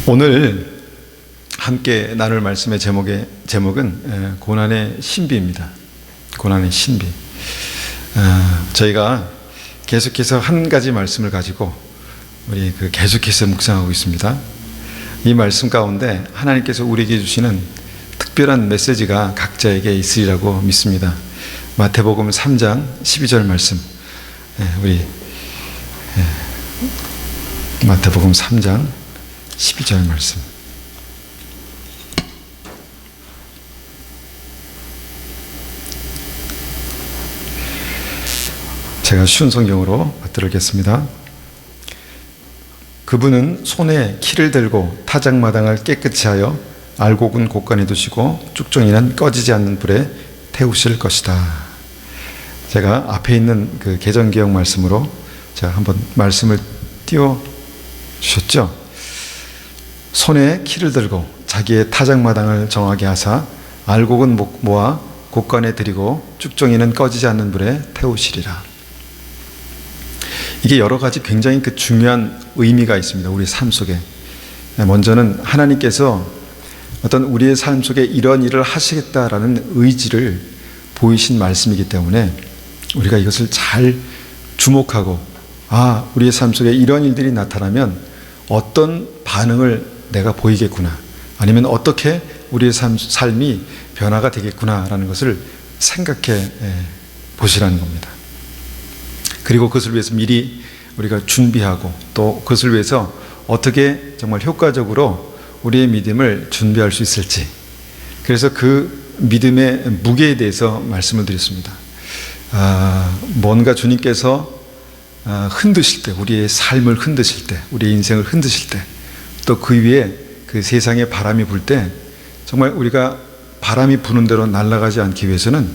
오늘 함께 나눌 말씀의 제목은 고난의 신비입니다. 고난의 신비. 저희가 계속해서 한 가지 말씀을 가지고 우리 계속해서 묵상하고 있습니다. 이 말씀 가운데 하나님께서 우리에게 주시는 특별한 메시지가 각자에게 있으리라고 믿습니다. 마태복음 3장 12절 말씀, 우리 마태복음 3장 12절 말씀. 제가 쉬운 성경으로 받들겠습니다. 그분은 손에 키를 들고 타작마당을 깨끗이 하여 알곡은 곳간에 두시고 쭉정이는 꺼지지 않는 불에 태우실 것이다. 제가 앞에 있는 그 개정기억 말씀으로 제가 한번 말씀을 띄워 주셨죠. 손에 키를 들고 자기의 타작마당을 정하게 하사 알곡은 모아 곳간에 들이고 쭉정이는 꺼지지 않는 불에 태우시리라. 이게 여러 가지 굉장히 중요한 의미가 있습니다. 우리 삶 속에. 먼저는 하나님께서 어떤 우리의 삶 속에 이런 일을 하시겠다라는 의지를 보이신 말씀이기 때문에 우리가 이것을 잘 주목하고, 우리의 삶 속에 이런 일들이 나타나면 어떤 반응을 내가 보이겠구나, 아니면 어떻게 우리의 삶이 변화가 되겠구나라는 것을 생각해 보시라는 겁니다. 그리고 그것을 위해서 미리 우리가 준비하고, 또 그것을 위해서 어떻게 정말 효과적으로 우리의 믿음을 준비할 수 있을지, 그래서 그 믿음의 무게에 대해서 말씀을 드렸습니다. 뭔가 주님께서 흔드실 때, 우리의 삶을 흔드실 때, 우리의 인생을 흔드실 때, 또 그 위에 그 세상에 바람이 불 때 정말 우리가 바람이 부는 대로 날아가지 않기 위해서는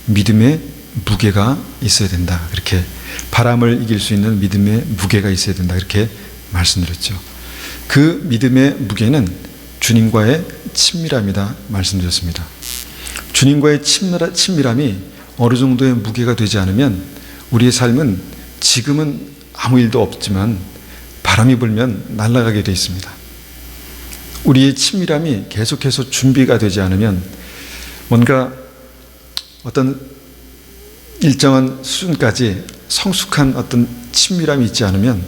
믿음의 무게가 있어야 된다. 그렇게 바람을 이길 수 있는 믿음의 무게가 있어야 된다. 이렇게 말씀드렸죠. 그 믿음의 무게는 주님과의 친밀함이다 말씀드렸습니다. 주님과의 친밀함이 어느 정도의 무게가 되지 않으면 우리의 삶은 지금은 아무 일도 없지만 바람이 불면 날아가게 되어 있습니다. 우리의 친밀함이 계속해서 준비가 되지 않으면, 뭔가 어떤 일정한 수준까지 성숙한 어떤 친밀함이 있지 않으면,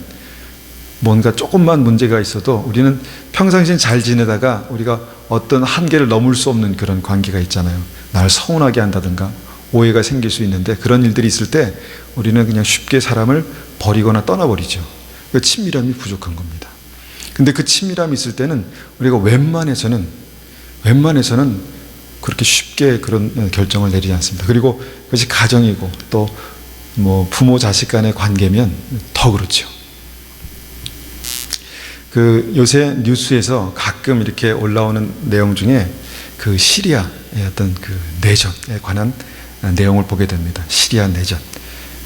뭔가 조금만 문제가 있어도 우리는 평상시엔 잘 지내다가 우리가 어떤 한계를 넘을 수 없는 그런 관계가 있잖아요. 날 서운하게 한다든가 오해가 생길 수 있는데, 그런 일들이 있을 때 우리는 그냥 쉽게 사람을 버리거나 떠나버리죠. 그 친밀함이 부족한 겁니다. 근데 그 친밀함이 있을 때는 우리가 웬만해서는 그렇게 쉽게 그런 결정을 내리지 않습니다. 그리고 그것이 가정이고 또 부모 자식 간의 관계면 더 그렇죠. 요새 뉴스에서 가끔 이렇게 올라오는 내용 중에 그 시리아의 어떤 그 내전에 관한 내용을 보게 됩니다. 시리아 내전.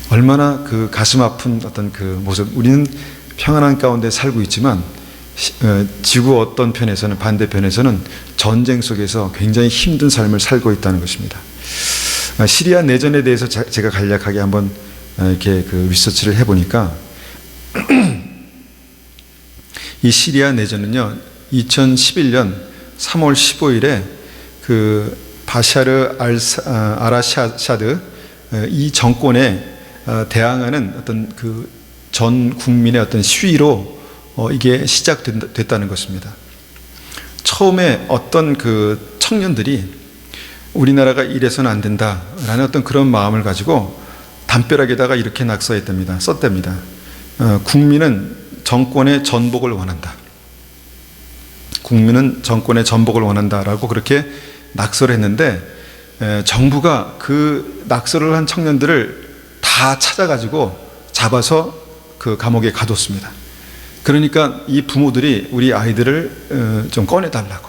얼마나 그 가슴 아픈 어떤 그 모습. 우리는 평안한 가운데 살고 있지만 지구 어떤 편에서는, 반대편에서는 전쟁 속에서 굉장히 힘든 삶을 살고 있다는 것입니다. 시리아 내전에 대해서 제가 간략하게 한번 이렇게 리서치를 해보니까 이 시리아 내전은요, 2011년 3월 15일에 그 바샤르 아라샤드 이 정권에 대항하는 어떤 그 전 국민의 어떤 시위로 이게 시작됐다는 것입니다. 처음에 어떤 그 청년들이 우리나라가 이래서는 안 된다라는 어떤 그런 마음을 가지고 담벼락에다가 이렇게 썼답니다. 국민은 정권의 전복을 원한다. 국민은 정권의 전복을 원한다라고 그렇게 낙서를 했는데, 정부가 그 낙서를 한 청년들을 다 찾아가지고 잡아서 그 감옥에 가뒀습니다. 그러니까 이 부모들이 우리 아이들을 좀 꺼내달라고,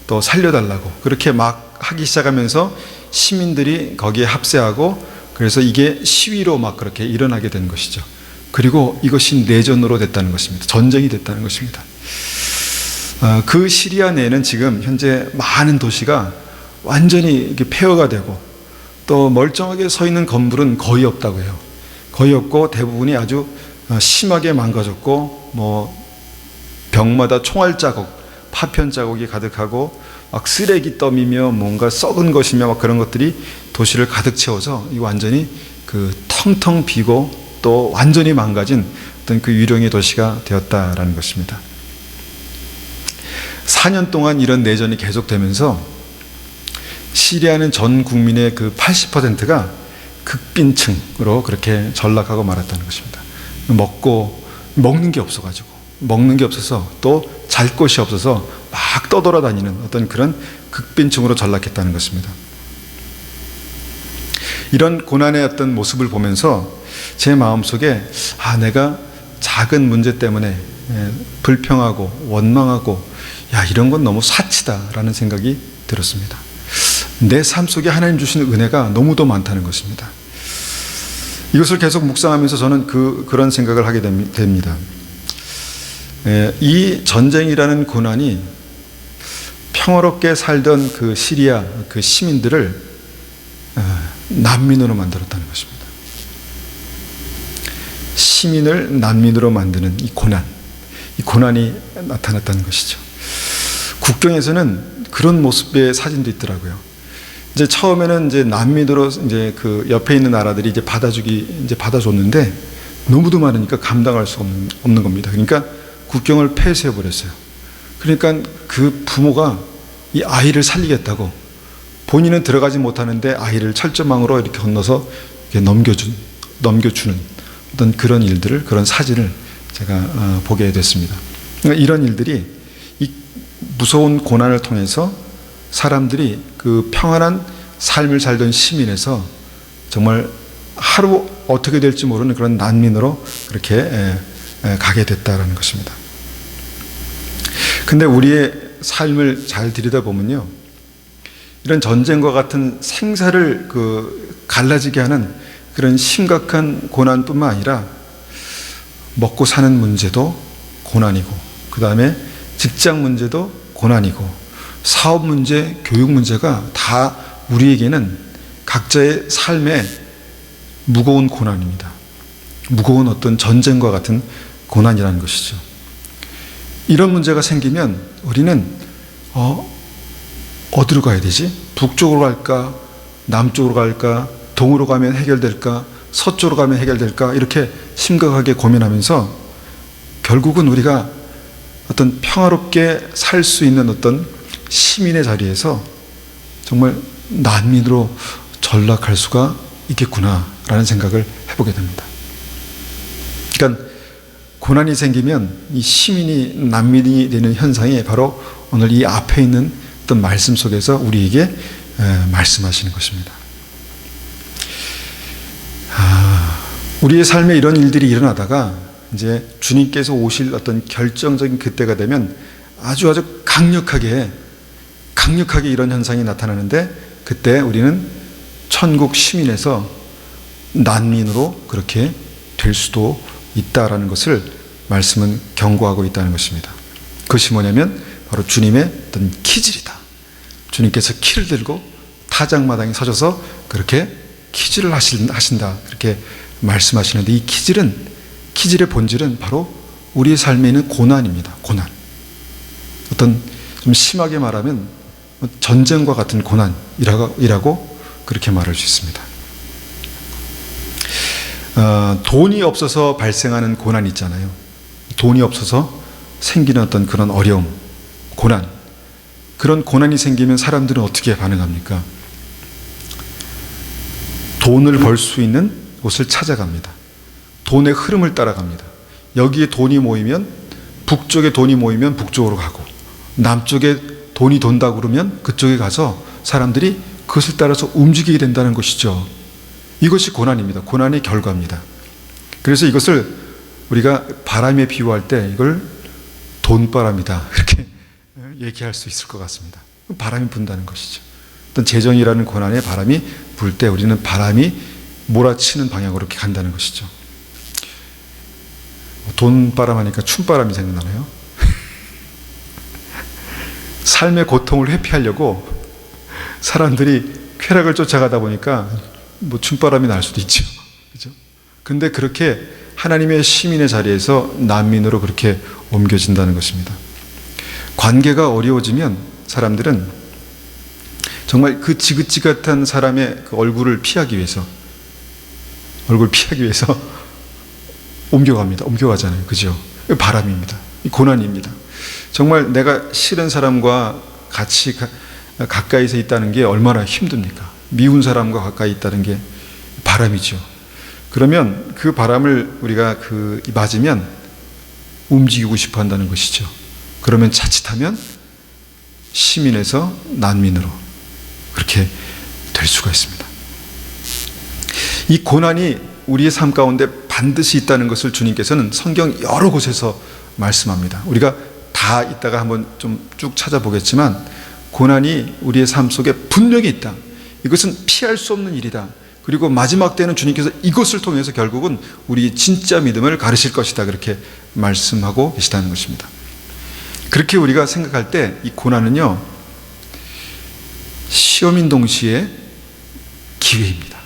또 살려달라고 그렇게 막 하기 시작하면서 시민들이 거기에 합세하고, 그래서 이게 시위로 막 그렇게 일어나게 된 것이죠. 그리고 이것이 내전으로 됐다는 것입니다. 전쟁이 됐다는 것입니다. 그 시리아 내에는 지금 현재 많은 도시가 완전히 이렇게 폐허가 되고, 또 멀쩡하게 서 있는 건물은 거의 없다고 해요. 거의 없고 대부분이 아주 심하게 망가졌고 벽마다 총알 자국, 파편 자국이 가득하고 막 쓰레기 더미며 뭔가 썩은 것이며 막 그런 것들이 도시를 가득 채워서 이 완전히 그 텅텅 비고 또 완전히 망가진 어떤 그 유령의 도시가 되었다라는 것입니다. 4년 동안 이런 내전이 계속되면서 시리아는 전 국민의 그 80%가 극빈층으로 그렇게 전락하고 말았다는 것입니다. 먹는 게 없어가지고, 먹는 게 없어서 또 잘 곳이 없어서 막 떠돌아다니는 어떤 그런 극빈층으로 전락했다는 것입니다. 이런 고난의 어떤 모습을 보면서 제 마음속에 내가 작은 문제 때문에 불평하고 원망하고 이런 건 너무 사치다라는 생각이 들었습니다. 내 삶 속에 하나님 주시는 은혜가 너무도 많다는 것입니다. 이것을 계속 묵상하면서 저는 그런 생각을 하게 됩니다. 이 전쟁이라는 고난이 평화롭게 살던 그 시리아 그 시민들을 난민으로 만들었다는 것입니다. 시민을 난민으로 만드는 이 고난이 나타났다는 것이죠. 국경에서는 그런 모습의 사진도 있더라고요. 이제 처음에는 이제 난민으로 이제 그 옆에 있는 나라들이 이제 받아줬는데 너무도 많으니까 감당할 수 없는 겁니다. 그러니까 국경을 폐쇄해 버렸어요. 그러니까 그 부모가 이 아이를 살리겠다고 본인은 들어가지 못하는데 아이를 철조망으로 이렇게 건너서 이렇게 넘겨주는 어떤 그런 일들을, 그런 사진을 제가 보게 됐습니다. 그러니까 이런 일들이 이 무서운 고난을 통해서 사람들이 그 평안한 삶을 살던 시민에서 정말 하루 어떻게 될지 모르는 그런 난민으로 그렇게 가게 됐다라는 것입니다. 근데 우리의 삶을 잘 들여다보면요, 이런 전쟁과 같은 생사를 갈라지게 하는 그런 심각한 고난뿐만 아니라 먹고 사는 문제도 고난이고, 그 다음에 직장 문제도 고난이고, 사업 문제, 교육 문제가 다 우리에게는 각자의 삶에 무거운 고난입니다. 무거운 어떤 전쟁과 같은 고난이라는 것이죠. 이런 문제가 생기면 우리는 어디로 가야 되지? 북쪽으로 갈까? 남쪽으로 갈까? 동으로 가면 해결될까? 서쪽으로 가면 해결될까? 이렇게 심각하게 고민하면서 결국은 우리가 어떤 평화롭게 살 수 있는 어떤 시민의 자리에서 정말 난민으로 전락할 수가 있겠구나라는 생각을 해보게 됩니다. 그러니까 고난이 생기면 이 시민이 난민이 되는 현상이 바로 오늘 이 앞에 있는 어떤 말씀 속에서 우리에게 말씀하시는 것입니다. 우리의 삶에 이런 일들이 일어나다가 이제 주님께서 오실 어떤 결정적인 그때가 되면 아주 강력하게 이런 현상이 나타나는데, 그때 우리는 천국 시민에서 난민으로 그렇게 될 수도 있다라는 것을 말씀은 경고하고 있다는 것입니다. 그것이 뭐냐면 바로 주님의 어떤 기질이다. 주님께서 키를 들고 타작마당에 서셔서 그렇게 키질을 하신다, 그렇게 말씀하시는데, 이 키질의 본질은 바로 우리의 삶에 있는 고난입니다. 고난. 어떤 좀 심하게 말하면 전쟁과 같은 고난이라고 그렇게 말할 수 있습니다. 돈이 없어서 발생하는 고난 있잖아요. 돈이 없어서 생기는 어떤 그런 어려움, 고난. 그런 고난이 생기면 사람들은 어떻게 반응합니까? 돈을 벌 수 있는 곳을 찾아갑니다. 돈의 흐름을 따라갑니다. 여기에 돈이 모이면, 북쪽에 돈이 모이면 북쪽으로 가고, 남쪽에 돈이 돈다 그러면 그쪽에 가서 사람들이 그것을 따라서 움직이게 된다는 것이죠. 이것이 고난입니다. 고난의 결과입니다. 그래서 이것을 우리가 바람에 비유할 때 이걸 돈바람이다, 이렇게 얘기할 수 있을 것 같습니다. 바람이 분다는 것이죠. 어떤 재정이라는 고난의 바람이 불 때 우리는 바람이 몰아치는 방향으로 이렇게 간다는 것이죠. 돈바람 하니까 춤바람이 생각나네요. 삶의 고통을 회피하려고 사람들이 쾌락을 쫓아가다 보니까 춤바람이 날 수도 있죠. 그죠? 근데 그렇게 하나님의 시민의 자리에서 난민으로 그렇게 옮겨진다는 것입니다. 관계가 어려워지면 사람들은 정말 그 지긋지긋한 사람의 그 얼굴을 피하기 위해서 옮겨가잖아요. 그죠? 바람입니다. 고난입니다. 정말 내가 싫은 사람과 같이 가까이서 있다는 게 얼마나 힘듭니까? 미운 사람과 가까이 있다는 게 바람이죠. 그러면 그 바람을 우리가 맞으면 움직이고 싶어 한다는 것이죠. 그러면 자칫하면 시민에서 난민으로 그렇게 될 수가 있습니다. 이 고난이 우리의 삶 가운데 반드시 있다는 것을 주님께서는 성경 여러 곳에서 말씀합니다. 우리가 다 이따가 한번 좀 쭉 찾아보겠지만 고난이 우리의 삶 속에 분명히 있다. 이것은 피할 수 없는 일이다. 그리고 마지막 때는 주님께서 이것을 통해서 결국은 우리 진짜 믿음을 가르칠 것이다. 그렇게 말씀하고 계시다는 것입니다. 그렇게 우리가 생각할 때 이 고난은요, 시험인 동시에 기회입니다.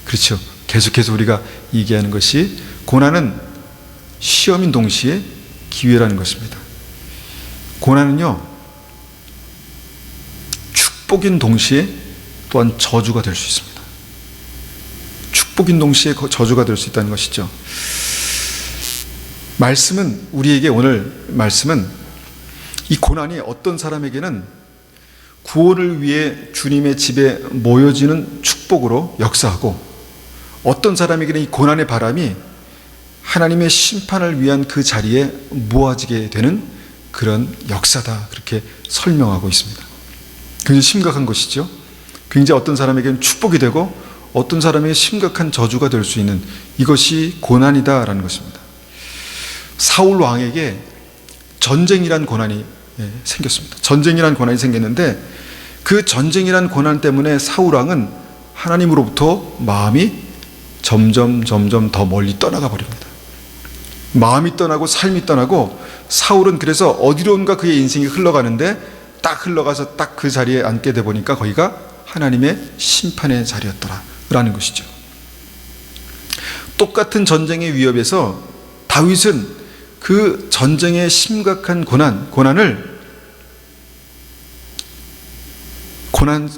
그렇죠. 계속해서 우리가 얘기하는 것이 고난은 시험인 동시에 기회라는 것입니다. 고난은요, 축복인 동시에 또한 저주가 될 수 있습니다. 축복인 동시에 저주가 될 수 있다는 것이죠. 오늘 말씀은 이 고난이 어떤 사람에게는 구원을 위해 주님의 집에 모여지는 축복으로 역사하고, 어떤 사람에게는 이 고난의 바람이 하나님의 심판을 위한 그 자리에 모아지게 되는 그런 역사다. 그렇게 설명하고 있습니다. 굉장히 심각한 것이죠. 굉장히 어떤 사람에게는 축복이 되고 어떤 사람에게 심각한 저주가 될 수 있는 이것이 고난이다라는 것입니다. 사울 왕에게 전쟁이란 고난이 생겼습니다. 전쟁이란 고난이 생겼는데 그 전쟁이란 고난 때문에 사울 왕은 하나님으로부터 마음이 점점 더 멀리 떠나가 버립니다. 마음이 떠나고 삶이 떠나고, 사울은 그래서 어디론가 그의 인생이 흘러가는데 딱 흘러가서 딱 그 자리에 앉게 돼 보니까 거기가 하나님의 심판의 자리였더라라는 것이죠. 똑같은 전쟁의 위협에서 다윗은 그 전쟁의 심각한 고난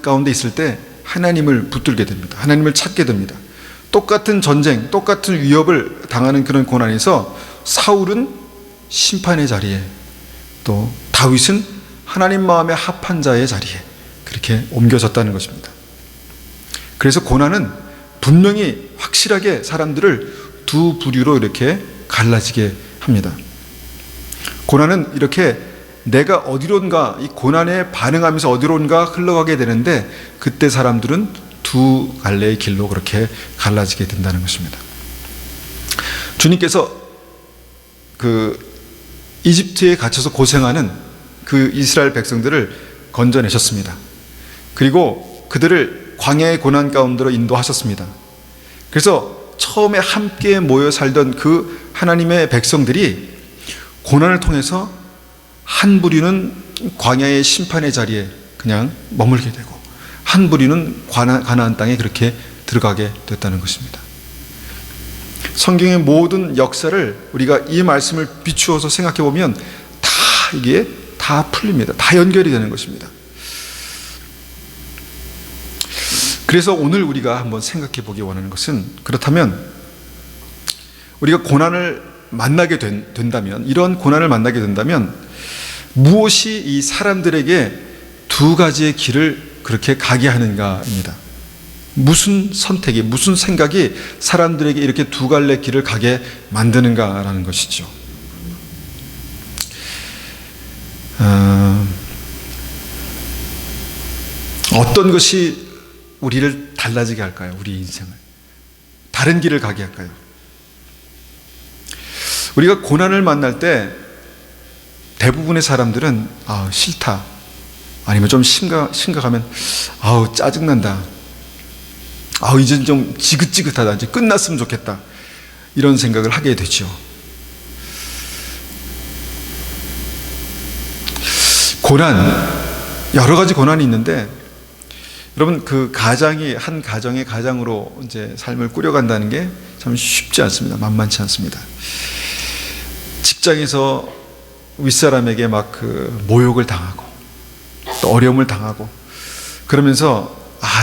가운데 있을 때 하나님을 붙들게 됩니다. 하나님을 찾게 됩니다. 똑같은 전쟁, 똑같은 위협을 당하는 그런 고난에서 사울은 심판의 자리에, 또 다윗은 하나님 마음에 합한 자의 자리에 그렇게 옮겨졌다는 것입니다. 그래서 고난은 분명히 확실하게 사람들을 두 부류로 이렇게 갈라지게 합니다. 고난은 이렇게 내가 어디론가, 이 고난에 반응하면서 어디론가 흘러가게 되는데, 그때 사람들은 두 갈래의 길로 그렇게 갈라지게 된다는 것입니다. 주님께서 이집트에 갇혀서 고생하는 그 이스라엘 백성들을 건져내셨습니다. 그리고 그들을 광야의 고난 가운데로 인도하셨습니다. 그래서 처음에 함께 모여 살던 그 하나님의 백성들이 고난을 통해서 한 부류는 광야의 심판의 자리에 그냥 머물게 되고, 한 부류는 가나안 땅에 그렇게 들어가게 됐다는 것입니다. 성경의 모든 역사를 우리가 이 말씀을 비추어서 생각해 보면 이게 다 풀립니다. 다 연결이 되는 것입니다. 그래서 오늘 우리가 한번 생각해 보기 원하는 것은, 그렇다면 우리가 고난을 만나게 된다면, 이런 고난을 만나게 된다면 무엇이 이 사람들에게 두 가지의 길을 그렇게 가게 하는가입니다. 무슨 선택이, 무슨 생각이 사람들에게 이렇게 두 갈래 길을 가게 만드는가라는 것이죠. 어떤 것이 우리를 달라지게 할까요? 우리 인생을 다른 길을 가게 할까요? 우리가 고난을 만날 때 대부분의 사람들은 싫다, 아니면 좀 심각하면 짜증난다, 이제 좀 지긋지긋하다, 이제 끝났으면 좋겠다, 이런 생각을 하게 되죠. 고난, 여러 가지 고난이 있는데 여러분, 그 가장이 한 가정의 가장으로 이제 삶을 꾸려간다는 게 참 쉽지 않습니다. 만만치 않습니다. 직장에서 윗사람에게 막 그 모욕을 당하고 또 어려움을 당하고 그러면서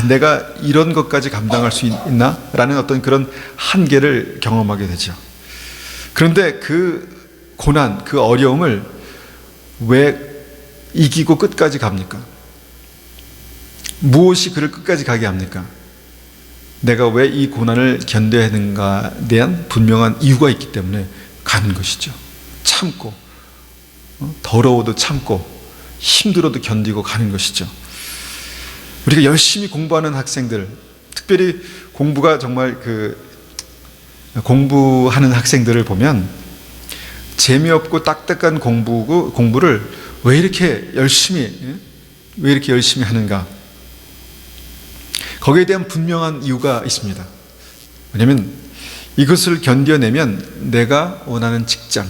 내가 이런 것까지 감당할 수 있나? 라는 어떤 그런 한계를 경험하게 되죠. 그런데 그 고난, 그 어려움을 왜 이기고 끝까지 갑니까? 무엇이 그를 끝까지 가게 합니까? 내가 왜 이 고난을 견뎌야 하는가에 대한 분명한 이유가 있기 때문에 가는 것이죠. 참고, 더러워도 참고, 힘들어도 견디고 가는 것이죠. 우리가 열심히 공부하는 학생들, 특별히 공부가 정말 공부하는 학생들을 보면 재미없고 딱딱한 공부를 왜 이렇게 열심히 하는가? 거기에 대한 분명한 이유가 있습니다. 왜냐하면 이것을 견뎌내면 내가 원하는 직장,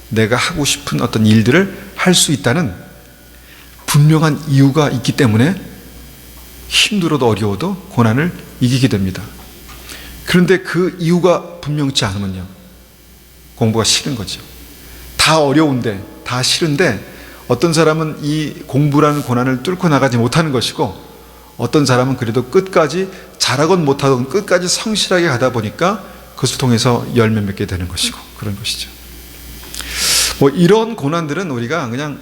내가 하고 싶은 어떤 일들을 할 수 있다는 분명한 이유가 있기 때문에 힘들어도 어려워도 고난을 이기게 됩니다. 그런데 그 이유가 분명치 않으면요, 공부가 싫은 거죠. 다 어려운데, 다 싫은데 어떤 사람은 이 공부라는 고난을 뚫고 나가지 못하는 것이고, 어떤 사람은 그래도 끝까지 잘하건 못하건 끝까지 성실하게 가다 보니까 그것을 통해서 열매 맺게 되는 것이고, 그런 것이죠. 이런 고난들은 우리가 그냥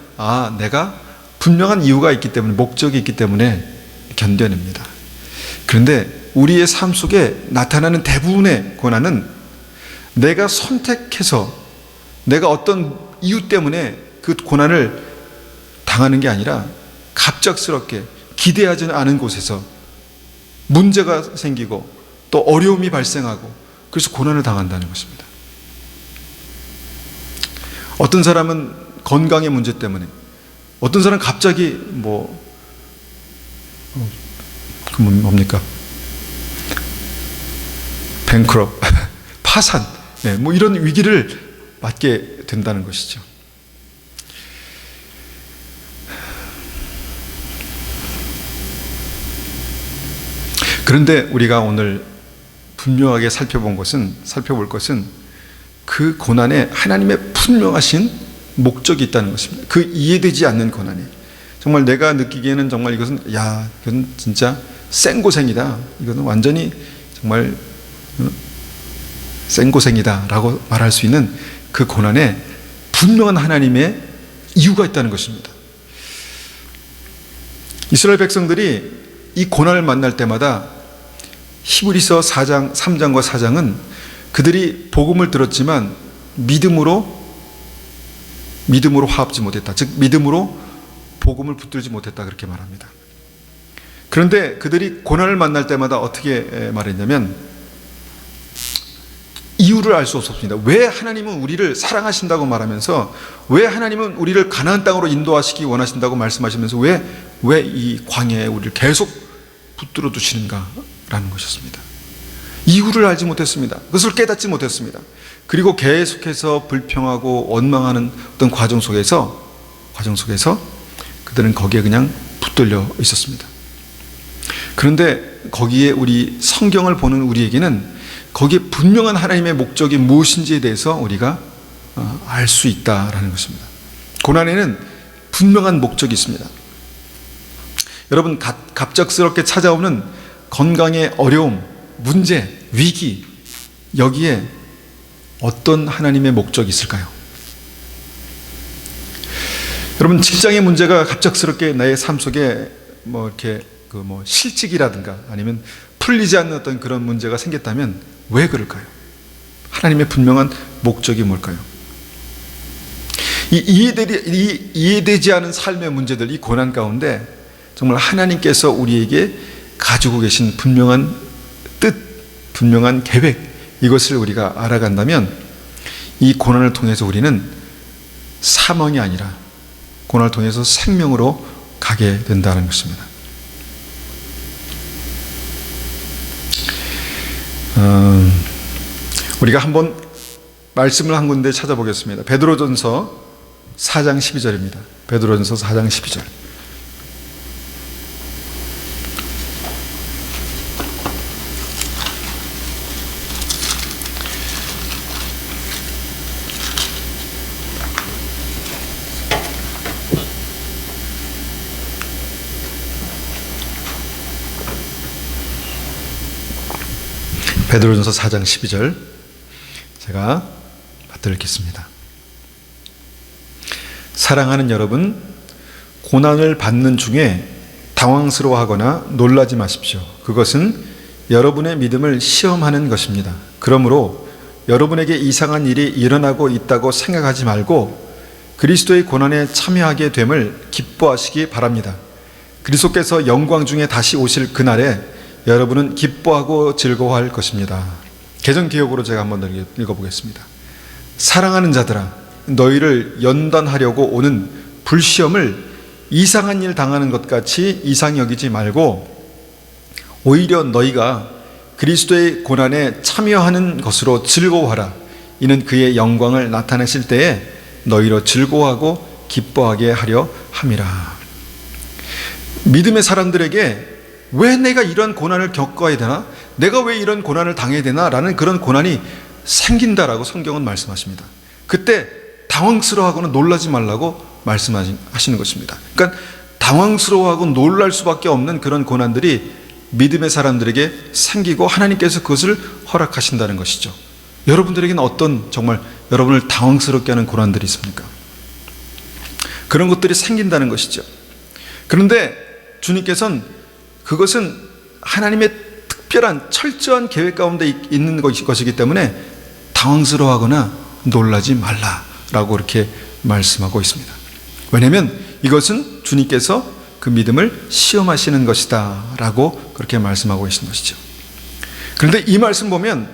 내가 분명한 이유가 있기 때문에, 목적이 있기 때문에 견뎌냅니다. 그런데 우리의 삶 속에 나타나는 대부분의 고난은 내가 선택해서, 내가 어떤 이유 때문에 그 고난을 당하는 게 아니라 갑작스럽게 기대하지 않은 곳에서 문제가 생기고 또 어려움이 발생하고, 그래서 고난을 당한다는 것입니다. 어떤 사람은 건강의 문제 때문에, 어떤 사람은 갑자기 뭡니까? 뱅크럽, 파산, 이런 위기를 맞게 된다는 것이죠. 그런데 우리가 오늘 분명하게 살펴볼 것은 그 고난에 하나님의 분명하신 목적이 있다는 것입니다. 그 이해되지 않는 고난이, 정말 내가 느끼기에는 정말 이건 진짜 생고생이다, 이거는 완전히 정말 생고생이다 라고 말할 수 있는 그 고난에 분명한 하나님의 이유가 있다는 것입니다. 이스라엘 백성들이 이 고난을 만날 때마다 히브리서 3장과 4장은 그들이 복음을 들었지만 믿음으로 화합지 못했다, 즉 믿음으로 복음을 붙들지 못했다, 그렇게 말합니다. 그런데 그들이 고난을 만날 때마다 어떻게 말했냐면 이유를 알 수 없었습니다. 왜 하나님은 우리를 사랑하신다고 말하면서, 왜 하나님은 우리를 가나안 땅으로 인도하시기 원하신다고 말씀하시면서 왜 이 광야에 우리를 계속 붙들어 두시는가라는 것이었습니다. 이유를 알지 못했습니다. 그것을 깨닫지 못했습니다. 그리고 계속해서 불평하고 원망하는 어떤 과정 속에서 그들은 거기에 그냥 붙들려 있었습니다. 그런데 거기에 우리 성경을 보는 우리에게는 거기에 분명한 하나님의 목적이 무엇인지에 대해서 우리가 알 수 있다라는 것입니다. 고난에는 분명한 목적이 있습니다. 여러분, 갑작스럽게 찾아오는 건강의 어려움, 문제, 위기, 여기에 어떤 하나님의 목적이 있을까요? 여러분, 직장의 문제가 갑작스럽게 나의 삶 속에 이렇게 실직이라든가 아니면 풀리지 않는 어떤 그런 문제가 생겼다면 왜 그럴까요? 하나님의 분명한 목적이 뭘까요? 이해되지 않은 삶의 문제들, 이 고난 가운데 정말 하나님께서 우리에게 가지고 계신 분명한 뜻, 분명한 계획, 이것을 우리가 알아간다면 이 고난을 통해서 우리는 사망이 아니라 고난을 통해서 생명으로 가게 된다는 것입니다. 우리가 한번 말씀을 한 군데 찾아보겠습니다. 베드로전서 4장 12절입니다. 베드로전서 4장 12절. 베드로전서 4장 12절 제가 받들어 읽겠습니다. 사랑하는 여러분, 고난을 받는 중에 당황스러워하거나 놀라지 마십시오. 그것은 여러분의 믿음을 시험하는 것입니다. 그러므로 여러분에게 이상한 일이 일어나고 있다고 생각하지 말고 그리스도의 고난에 참여하게 됨을 기뻐하시기 바랍니다. 그리스도께서 영광 중에 다시 오실 그날에 여러분은 기뻐하고 즐거워할 것입니다. 개정 기억으로 제가 한번 읽어보겠습니다. 사랑하는 자들아, 너희를 연단하려고 오는 불시험을 이상한 일 당하는 것 같이 이상히 여기지 말고 오히려 너희가 그리스도의 고난에 참여하는 것으로 즐거워하라. 이는 그의 영광을 나타내실 때에 너희로 즐거워하고 기뻐하게 하려 함이라. 믿음의 사람들에게 왜 내가 이런 고난을 겪어야 되나? 내가 왜 이런 고난을 당해야 되나? 라는 그런 고난이 생긴다라고 성경은 말씀하십니다. 그때 당황스러워하거나 놀라지 말라고 말씀하시는 것입니다. 그러니까 당황스러워하고 놀랄 수밖에 없는 그런 고난들이 믿음의 사람들에게 생기고 하나님께서 그것을 허락하신다는 것이죠. 여러분들에게는 어떤 정말 여러분을 당황스럽게 하는 고난들이 있습니까? 그런 것들이 생긴다는 것이죠. 그런데 주님께서는 그것은 하나님의 특별한 철저한 계획 가운데 있는 것이기 때문에 당황스러워하거나 놀라지 말라라고 이렇게 말씀하고 있습니다. 왜냐하면 이것은 주님께서 그 믿음을 시험하시는 것이다 라고 그렇게 말씀하고 계신 것이죠. 그런데 이 말씀 보면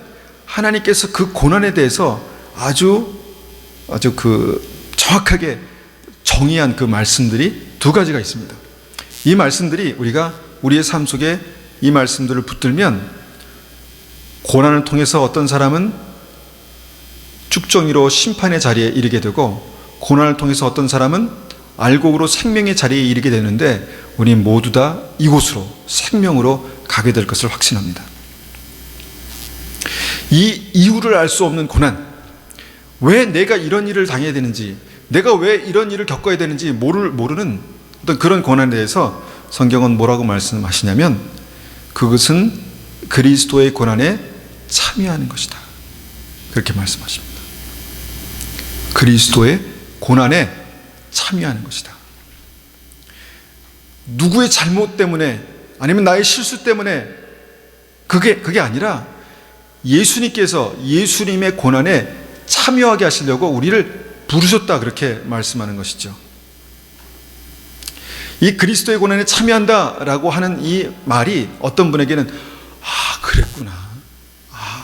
하나님께서 그 고난에 대해서 아주 정확하게 정의한 그 말씀들이 두 가지가 있습니다. 이 말씀들이 우리가 우리의 삶 속에 이 말씀들을 붙들면 고난을 통해서 어떤 사람은 쭉정이로 심판의 자리에 이르게 되고 고난을 통해서 어떤 사람은 알곡으로 생명의 자리에 이르게 되는데 우리 모두 다 이곳으로 생명으로 가게 될 것을 확신합니다. 이 이유를 알 수 없는 고난, 왜 내가 이런 일을 당해야 되는지, 내가 왜 이런 일을 겪어야 되는지 모르는 어떤 그런 고난에 대해서 성경은 뭐라고 말씀하시냐면 그것은 그리스도의 고난에 참여하는 것이다. 그렇게 말씀하십니다. 그리스도의 고난에 참여하는 것이다. 누구의 잘못 때문에 아니면 나의 실수 때문에 그게 아니라 예수님께서 예수님의 고난에 참여하게 하시려고 우리를 부르셨다 그렇게 말씀하는 것이죠. 이 그리스도의 고난에 참여한다라고 하는 이 말이 어떤 분에게는 그랬구나,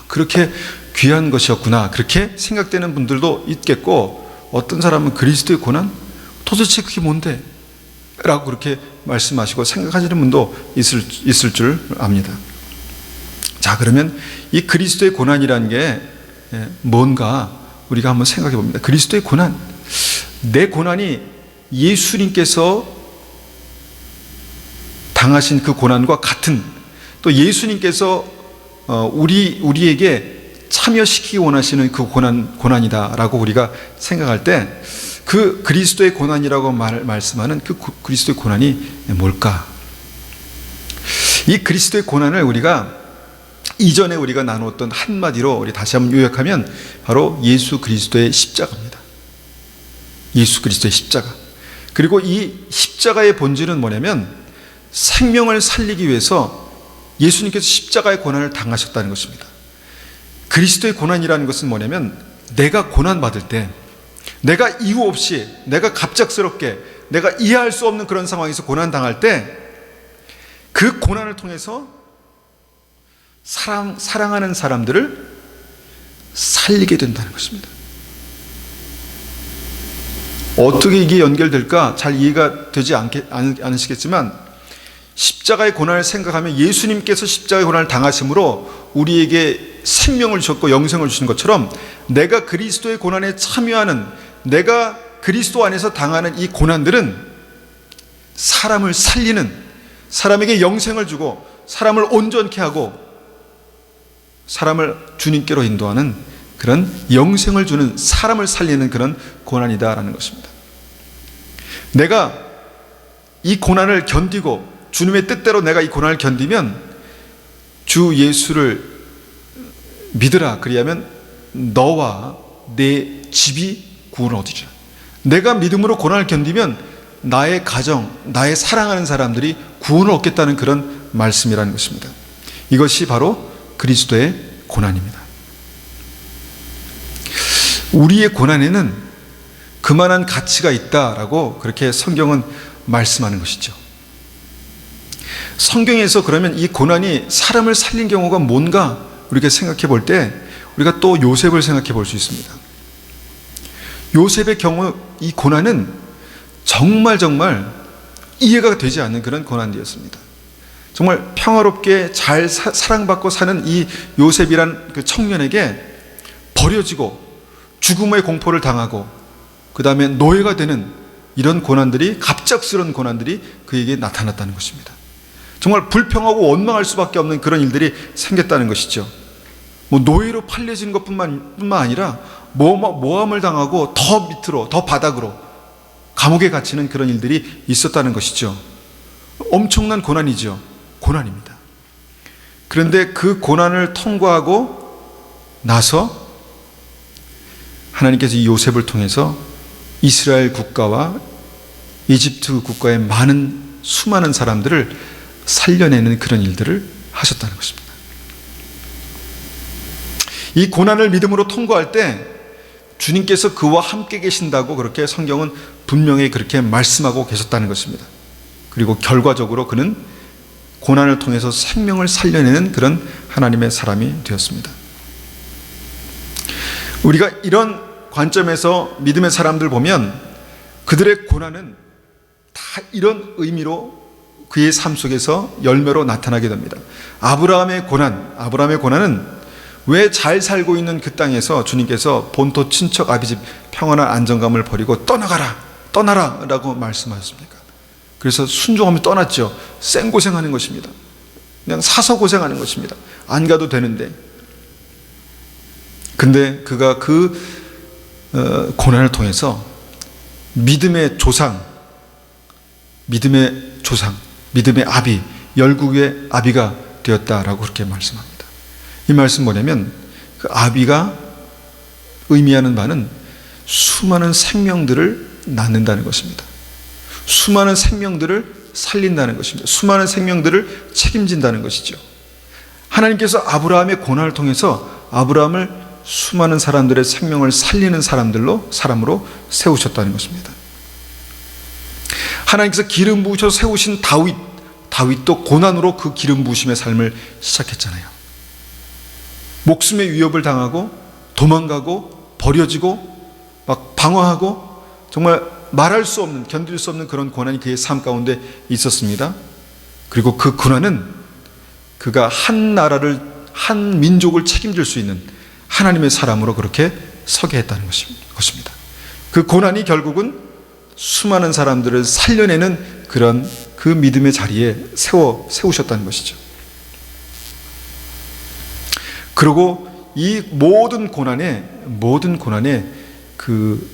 그렇게 귀한 것이었구나 그렇게 생각되는 분들도 있겠고 어떤 사람은 그리스도의 고난? 도대체 그게 뭔데? 라고 그렇게 말씀하시고 생각하시는 분도 있을 줄 압니다. 자, 그러면 이 그리스도의 고난이라는 게 뭔가 우리가 한번 생각해 봅니다. 그리스도의 고난, 내 고난이 예수님께서 당하신 그 고난과 같은, 또 예수님께서 우리에게 참여시키기 원하시는 그 고난이다라고 우리가 생각할 때 그 그리스도의 고난이라고 말씀하는 그 그리스도의 고난이 뭘까? 이 그리스도의 고난을 우리가 이전에 우리가 나누었던 한마디로 우리 다시 한번 요약하면 바로 예수 그리스도의 십자가입니다. 예수 그리스도의 십자가. 그리고 이 십자가의 본질은 뭐냐면 생명을 살리기 위해서 예수님께서 십자가의 고난을 당하셨다는 것입니다. 그리스도의 고난이라는 것은 뭐냐면 내가 고난받을 때, 내가 이유 없이, 내가 갑작스럽게, 내가 이해할 수 없는 그런 상황에서 고난당할 때 그 고난을 통해서 사랑하는 사람들을 살리게 된다는 것입니다. 어떻게 이게 연결될까 잘 이해가 되지 않으시겠지만 십자가의 고난을 생각하면 예수님께서 십자가의 고난을 당하심으로 우리에게 생명을 주셨고 영생을 주신 것처럼 내가 그리스도의 고난에 참여하는, 내가 그리스도 안에서 당하는 이 고난들은 사람을 살리는, 사람에게 영생을 주고 사람을 온전케 하고 사람을 주님께로 인도하는 그런 영생을 주는, 사람을 살리는 그런 고난이다라는 것입니다. 내가 이 고난을 견디고 주님의 뜻대로 내가 이 고난을 견디면 주 예수를 믿으라. 그리하면 너와 내 집이 구원을 얻으리라. 내가 믿음으로 고난을 견디면 나의 가정, 나의 사랑하는 사람들이 구원을 얻겠다는 그런 말씀이라는 것입니다. 이것이 바로 그리스도의 고난입니다. 우리의 고난에는 그만한 가치가 있다라고 그렇게 성경은 말씀하는 것이죠. 성경에서 그러면 이 고난이 사람을 살린 경우가 뭔가 우리가 생각해 볼 때 우리가 또 요셉을 생각해 볼 수 있습니다. 요셉의 경우 이 고난은 정말 이해가 되지 않는 그런 고난이었습니다. 정말 평화롭게 잘 사랑받고 사는 이 요셉이란 그 청년에게 버려지고 죽음의 공포를 당하고 그 다음에 노예가 되는 이런 고난들이, 갑작스러운 고난들이 그에게 나타났다는 것입니다. 정말 불평하고 원망할 수밖에 없는 그런 일들이 생겼다는 것이죠. 노예로 팔려진 것뿐만 아니라 모함을 당하고 더 밑으로, 더 바닥으로 감옥에 갇히는 그런 일들이 있었다는 것이죠. 엄청난 고난이죠. 고난입니다. 그런데 그 고난을 통과하고 나서 하나님께서 이 요셉을 통해서 이스라엘 국가와 이집트 국가의 수많은 사람들을 살려내는 그런 일들을 하셨다는 것입니다. 이 고난을 믿음으로 통과할 때 주님께서 그와 함께 계신다고 그렇게 성경은 분명히 그렇게 말씀하고 계셨다는 것입니다. 그리고 결과적으로 그는 고난을 통해서 생명을 살려내는 그런 하나님의 사람이 되었습니다. 우리가 이런 관점에서 믿음의 사람들 보면 그들의 고난은 다 이런 의미로 그의 삶 속에서 열매로 나타나게 됩니다. 아브라함의 고난은 왜 잘 살고 있는 그 땅에서 주님께서 본토 친척 아비집 평안한 안정감을 버리고 떠나라 라고 말씀하셨습니까? 그래서 순종하며 떠났죠. 생고생하는 것입니다. 그냥 사서 고생하는 것입니다. 안 가도 되는데. 근데 그가 그 고난을 통해서 믿음의 아비, 열국의 아비가 되었다라고 그렇게 말씀합니다. 이 말씀 뭐냐면 그 아비가 의미하는 바는 수많은 생명들을 낳는다는 것입니다. 수많은 생명들을 살린다는 것입니다. 수많은 생명들을 책임진다는 것이죠. 하나님께서 아브라함의 고난을 통해서 아브라함을 수많은 사람들의 생명을 살리는 사람으로 세우셨다는 것입니다. 하나님께서 기름 부으셔 세우신 다윗도 고난으로 그 기름 부으심의 삶을 시작했잖아요. 목숨의 위협을 당하고 도망가고 버려지고 막 방황하고 정말 말할 수 없는, 견딜 수 없는 그런 고난이 그의 삶 가운데 있었습니다. 그리고 그 고난은 그가 한 나라를, 한 민족을 책임질 수 있는 하나님의 사람으로 그렇게 서게 했다는 것입니다. 그 고난이 결국은 수많은 사람들을 살려내는 그런 그 믿음의 자리에 세우셨다는 것이죠. 그리고 이 모든 고난의 그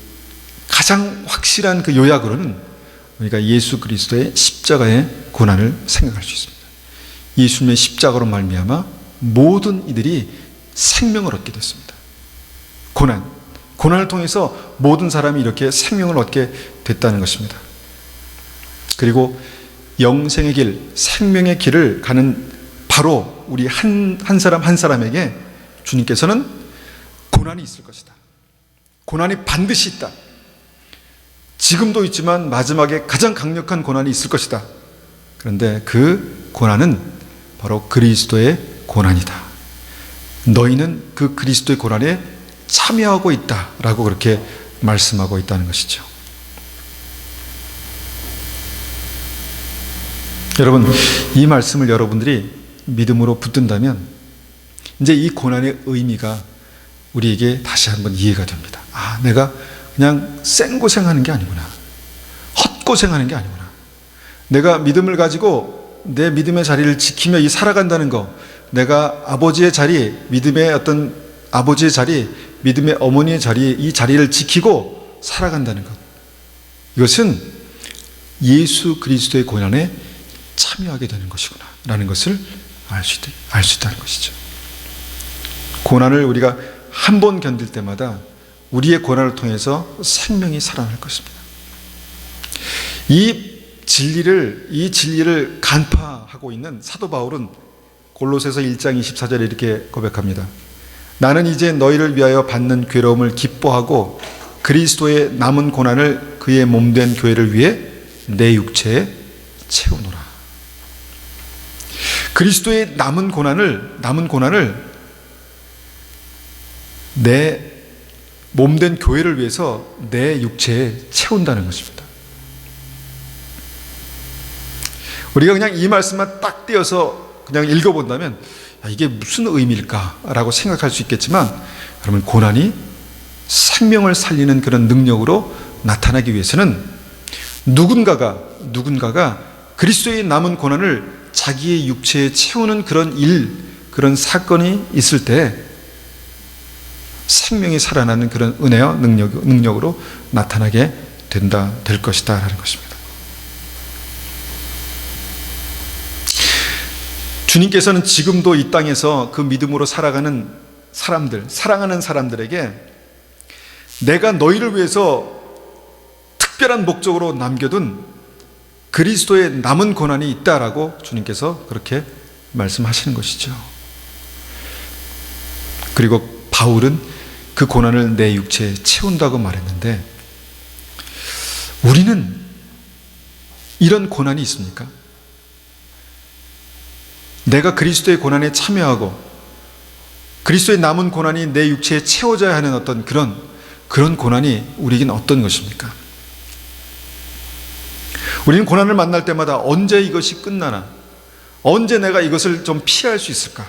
가장 확실한 그 요약으로는 우리가 예수 그리스도의 십자가의 고난을 생각할 수 있습니다. 예수님의 십자가로 말미암아 모든 이들이 생명을 얻게 됐습니다. 고난을 통해서 모든 사람이 이렇게 생명을 얻게 됐다는 것입니다. 그리고 영생의 길, 생명의 길을 가는 바로 우리 한 사람 한 사람에게 주님께서는 고난이 있을 것이다. 고난이 반드시 있다. 지금도 있지만 마지막에 가장 강력한 고난이 있을 것이다. 그런데 그 고난은 바로 그리스도의 고난이다. 너희는 그 그리스도의 고난에 참여하고 있다라고 그렇게 말씀하고 있다는 것이죠. 여러분, 이 말씀을 여러분들이 믿음으로 붙든다면 이제 이 고난의 의미가 우리에게 다시 한번 이해가 됩니다. 내가 그냥 생고생하는 게 아니구나. 헛고생하는 게 아니구나. 내가 믿음을 가지고 내 믿음의 자리를 지키며 살아간다는 거, 내가 아버지의 자리, 믿음의 어머니의 자리, 이 자리를 지키고 살아간다는 것, 이것은 예수 그리스도의 고난에 참여하게 되는 것이구나 라는 것을 알 수 있다는 것이죠. 고난을 우리가 한 번 견딜 때마다 우리의 고난을 통해서 생명이 살아날 것입니다. 이 진리를 간파하고 있는 사도 바울은 골로새서 1장 24절에 이렇게 고백합니다. 나는 이제 너희를 위하여 받는 괴로움을 기뻐하고 그리스도의 남은 고난을 그의 몸된 교회를 위해 내 육체에 채우노라. 그리스도의 남은 고난을 내 몸된 교회를 위해서 내 육체에 채운다는 것입니다. 우리가 그냥 이 말씀만 딱 띄어서 그냥 읽어본다면 이게 무슨 의미일까라고 생각할 수 있겠지만, 여러분, 고난이 생명을 살리는 그런 능력으로 나타나기 위해서는 누군가가 그리스도의 남은 고난을 자기의 육체에 채우는 그런 사건이 있을 때 생명이 살아나는 그런 은혜와 능력으로 나타나게 될 것이다 라는 것입니다. 주님께서는 지금도 이 땅에서 그 믿음으로 살아가는 사랑하는 사람들에게 내가 너희를 위해서 특별한 목적으로 남겨둔 그리스도의 남은 고난이 있다라고 주님께서 그렇게 말씀하시는 것이죠. 그리고 바울은 그 고난을 내 육체에 채운다고 말했는데, 우리는 이런 고난이 있습니까? 내가 그리스도의 고난에 참여하고 그리스도의 남은 고난이 내 육체에 채워져야 하는 어떤 그런 고난이 우리에게는 어떤 것입니까? 우리는 고난을 만날 때마다 언제 이것이 끝나나? 언제 내가 이것을 좀 피할 수 있을까?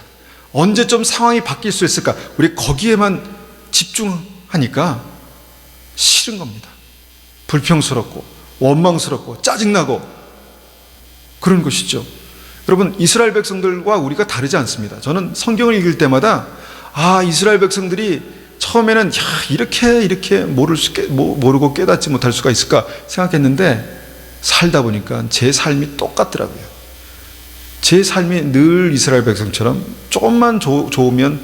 언제 좀 상황이 바뀔 수 있을까? 우리 거기에만 집중하니까 싫은 겁니다. 불평스럽고 원망스럽고 짜증나고 그런 것이죠. 여러분, 이스라엘 백성들과 우리가 다르지 않습니다. 저는 성경을 읽을 때마다 이스라엘 백성들이 처음에는 이렇게 모르고 깨닫지 못할 수가 있을까 생각했는데, 살다 보니까 제 삶이 똑같더라고요. 제 삶이 늘 이스라엘 백성처럼 조금만 좋으면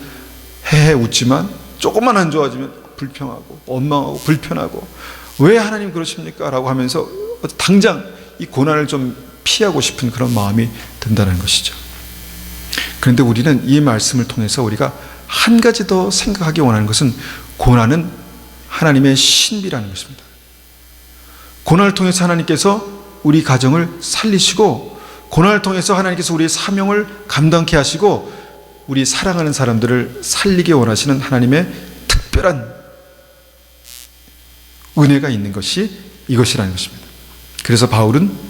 헤헤 웃지만 조금만 안 좋아지면 불평하고 원망하고 불편하고 왜 하나님 그러십니까? 라고 하면서 당장 이 고난을 좀 피하고 싶은 그런 마음이 든다는 것이죠. 그런데 우리는 이 말씀을 통해서 우리가 한 가지 더 생각하기 원하는 것은, 고난은 하나님의 신비라는 것입니다. 고난을 통해서 하나님께서 우리 가정을 살리시고, 고난을 통해서 하나님께서 우리의 사명을 감당케 하시고, 우리 사랑하는 사람들을 살리게 원하시는 하나님의 특별한 은혜가 있는 것이 이것이라는 것입니다. 그래서 바울은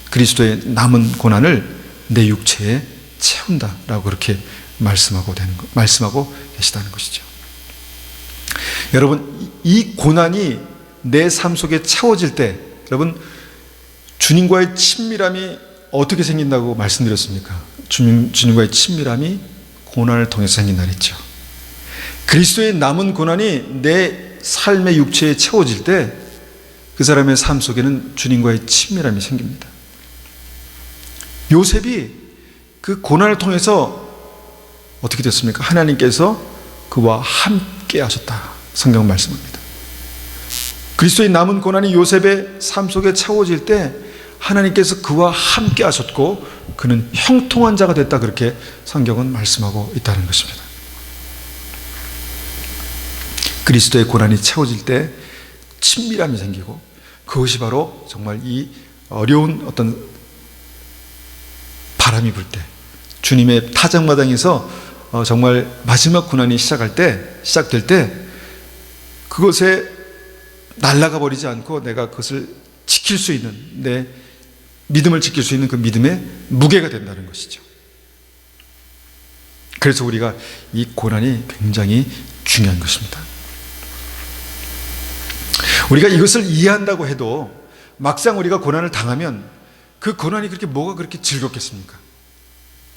그리스도의 남은 고난을 내 육체에 채운다라고 그렇게 말씀하고 계시다는 것이죠. 여러분, 이 고난이 내 삶 속에 채워질 때, 여러분, 주님과의 친밀함이 어떻게 생긴다고 말씀드렸습니까? 주님과의 친밀함이 고난을 통해서 생긴다 그랬죠. 그리스도의 남은 고난이 내 삶의 육체에 채워질 때 그 사람의 삶 속에는 주님과의 친밀함이 생깁니다. 요셉이 그 고난을 통해서 어떻게 됐습니까? 하나님께서 그와 함께 하셨다, 성경 말씀합니다. 그리스도의 남은 고난이 요셉의 삶 속에 채워질 때 하나님께서 그와 함께 하셨고 그는 형통한 자가 됐다, 그렇게 성경은 말씀하고 있다는 것입니다. 그리스도의 고난이 채워질 때 친밀함이 생기고, 그것이 바로 정말 이 어려운 어떤 바람이 불 때, 주님의 타작마당에서 정말 마지막 고난이 시작될 때 그것에 날아가 버리지 않고 내가 그것을 지킬 수 있는, 내 믿음을 지킬 수 있는 그 믿음의 무게가 된다는 것이죠. 그래서 우리가 이 고난이 굉장히 중요한 것입니다. 우리가 이것을 이해한다고 해도 막상 우리가 고난을 당하면 그 고난이 뭐가 그렇게 즐겁겠습니까?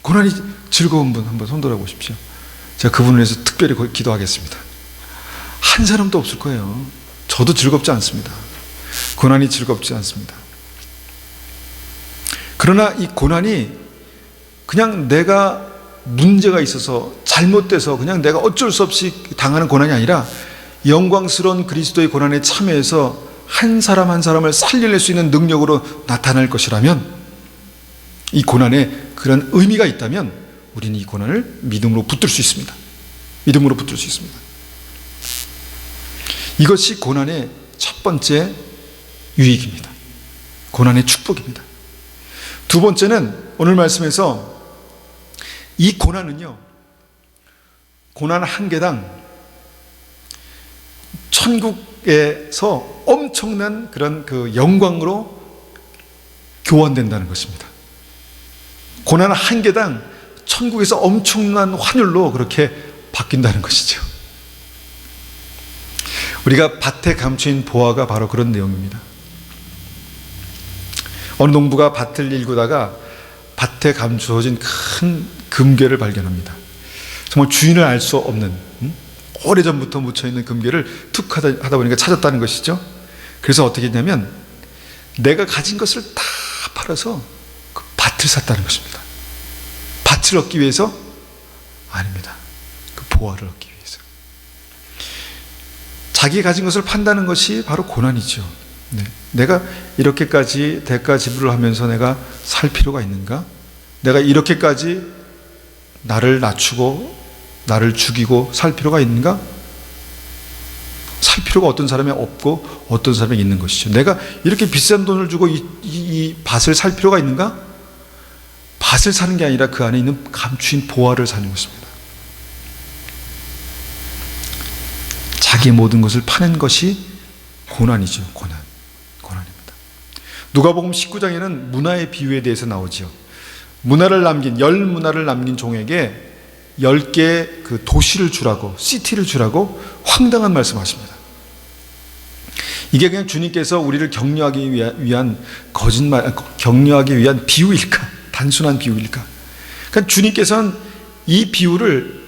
고난이 즐거운 분 한번 손 들어 보십시오. 제가 그분을 위해서 특별히 기도하겠습니다. 한 사람도 없을 거예요. 저도 즐겁지 않습니다. 고난이 즐겁지 않습니다. 그러나 이 고난이 그냥 내가 문제가 있어서 잘못돼서 그냥 내가 어쩔 수 없이 당하는 고난이 아니라 영광스러운 그리스도의 고난에 참여해서 한 사람 한 사람을 살려낼 수 있는 능력으로 나타날 것이라면, 이 고난에 그런 의미가 있다면 우리는 이 고난을 믿음으로 붙들 수 있습니다. 믿음으로 붙들 수 있습니다. 이것이 고난의 첫 번째 유익입니다. 고난의 축복입니다. 두 번째는 오늘 말씀에서 이 고난은요, 고난 한 개당 천국에서 엄청난 그런 그 영광으로 교환된다는 것입니다. 고난 한 개당 천국에서 엄청난 환율로 그렇게 바뀐다는 것이죠. 우리가 밭에 감추인 보화가 바로 그런 내용입니다. 어느 농부가 밭을 일구다가 밭에 감추어진 큰 금괴를 발견합니다. 정말 주인을 알 수 없는, 오래전부터 묻혀있는 금괴를 툭 하다 보니까 찾았다는 것이죠. 그래서 어떻게 했냐면 내가 가진 것을 다 팔아서 그 밭을 샀다는 것입니다. 밭을 얻기 위해서? 아닙니다. 그 보화를 얻기 위해서. 자기 가진 것을 판다는 것이 바로 고난이죠. 네. 내가 이렇게까지 대가 지불을 하면서 내가 살 필요가 있는가? 내가 이렇게까지 나를 낮추고 나를 죽이고 살 필요가 있는가? 살 필요가 어떤 사람이 없고 어떤 사람이 있는 것이죠. 내가 이렇게 비싼 돈을 주고 이 밭을 살 필요가 있는가? 밭을 사는 게 아니라 그 안에 있는 감추인 보화를 사는 것입니다. 자기의 모든 것을 파는 것이 고난이죠. 고난입니다. 누가복음 19장에는 문화의 비유에 대해서 나오지요. 문화를 남긴, 10문화를 남긴 종에게 10개의 그 도시를 주라고, 시티를 주라고 황당한 말씀하십니다. 이게 그냥 주님께서 우리를 격려하기 위한 격려하기 위한 비유일까? 단순한 비유일까? 그러니까 주님께서는 이 비유를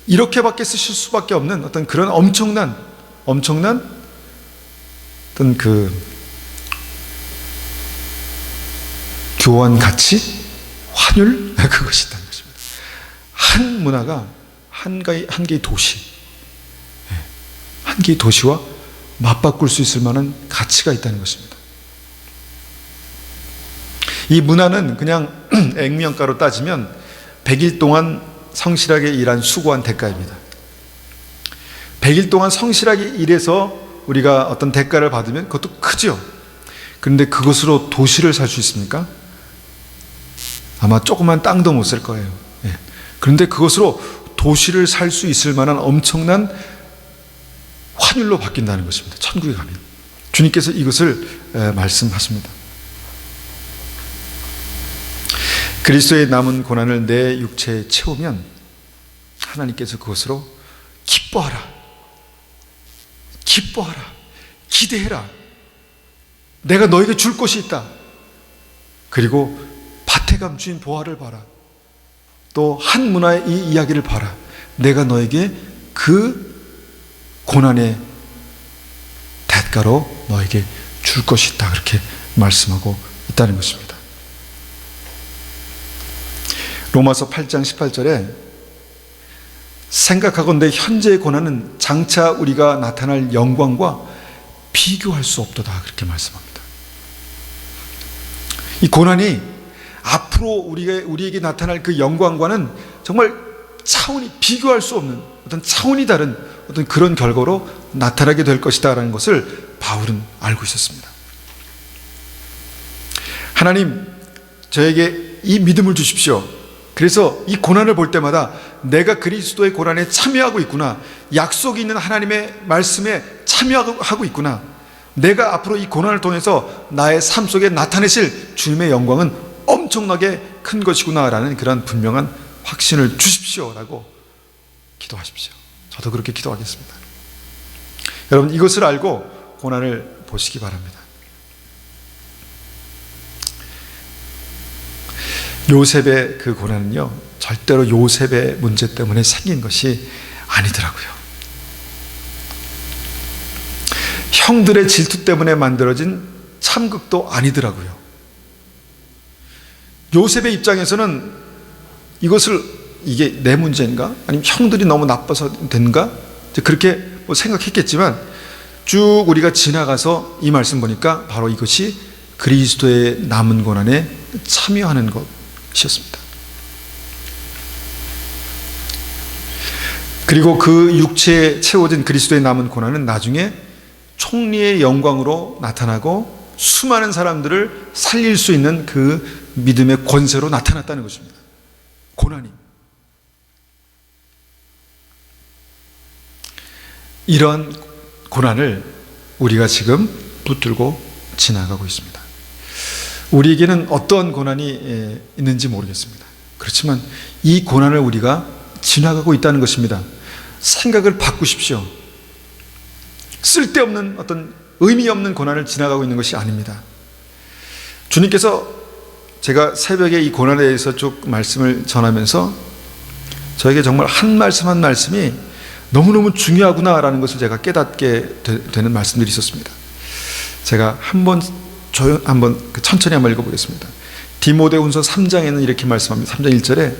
이렇게밖에 쓰실 수밖에 없는 어떤 그런 엄청난 어떤 그 교환 가치, 환율, 그것이 있다는 것입니다. 한 문화가 한 개의 도시, 한 개의 도시와 맞바꿀 수 있을 만한 가치가 있다는 것입니다. 이 문화는 그냥 액면가로 따지면 100일 동안 성실하게 일한 수고한 대가입니다. 100일 동안 성실하게 일해서 우리가 어떤 대가를 받으면 그것도 크죠. 그런데 그것으로 도시를 살 수 있습니까? 아마 조그만 땅도 못 살 거예요. 그런데 그것으로 도시를 살 수 있을 만한 엄청난 환율로 바뀐다는 것입니다. 천국에 가면. 주님께서 이것을 말씀하십니다. 그리스도의 남은 고난을 내 육체에 채우면 하나님께서 그것으로 기뻐하라, 기대해라, 내가 너에게 줄 것이 있다. 그리고 밭에 감추인 보화를 봐라. 또 한 문화의 이 이야기를 봐라. 내가 너에게 그 고난의 대가로 너에게 줄 것이 있다. 그렇게 말씀하고 있다는 것입니다. 로마서 8장 18절에 생각하건대 현재의 고난은 장차 우리가 나타날 영광과 비교할 수 없도다. 그렇게 말씀합니다. 이 고난이 앞으로 우리에게 나타날 그 영광과는 정말 차원이 비교할 수 없는 어떤 차원이 다른 어떤 그런 결과로 나타나게 될 것이다 라는 것을 바울은 알고 있었습니다. 하나님, 저에게 이 믿음을 주십시오. 그래서 이 고난을 볼 때마다 내가 그리스도의 고난에 참여하고 있구나, 약속이 있는 하나님의 말씀에 참여하고 있구나, 내가 앞으로 이 고난을 통해서 나의 삶 속에 나타내실 주님의 영광은 엄청나게 큰 것이구나 라는 그런 분명한 확신을 주십시오 라고 기도하십시오. 저도 그렇게 기도하겠습니다. 여러분, 이것을 알고 고난을 보시기 바랍니다. 요셉의 그 고난은요, 절대로 요셉의 문제 때문에 생긴 것이 아니더라고요. 형들의 질투 때문에 만들어진 참극도 아니더라고요. 요셉의 입장에서는 이것을 이게 내 문제인가? 아니면 형들이 너무 나빠서 된가? 그렇게 뭐 생각했겠지만 쭉 우리가 지나가서 이 말씀 보니까 바로 이것이 그리스도의 남은 고난에 참여하는 것이었습니다. 그리고 그 육체에 채워진 그리스도의 남은 고난은 나중에 총리의 영광으로 나타나고 수많은 사람들을 살릴 수 있는 그 믿음의 권세로 나타났다는 것입니다. 고난이. 이런 고난을 우리가 지금 붙들고 지나가고 있습니다. 우리에게는 어떤 고난이 있는지 모르겠습니다. 그렇지만 이 고난을 우리가 지나가고 있다는 것입니다. 생각을 바꾸십시오. 쓸데없는 어떤 의미 없는 고난을 지나가고 있는 것이 아닙니다. 주님께서 제가 새벽에 이 고난에 대해서 쭉 말씀을 전하면서 저에게 정말 한 말씀 한 말씀이 너무너무 중요하구나라는 것을 제가 깨닫게 되는 말씀들이 있었습니다. 제가 한번 천천히 한번 읽어보겠습니다. 디모데후서 3장에는 이렇게 말씀합니다. 3장 1절에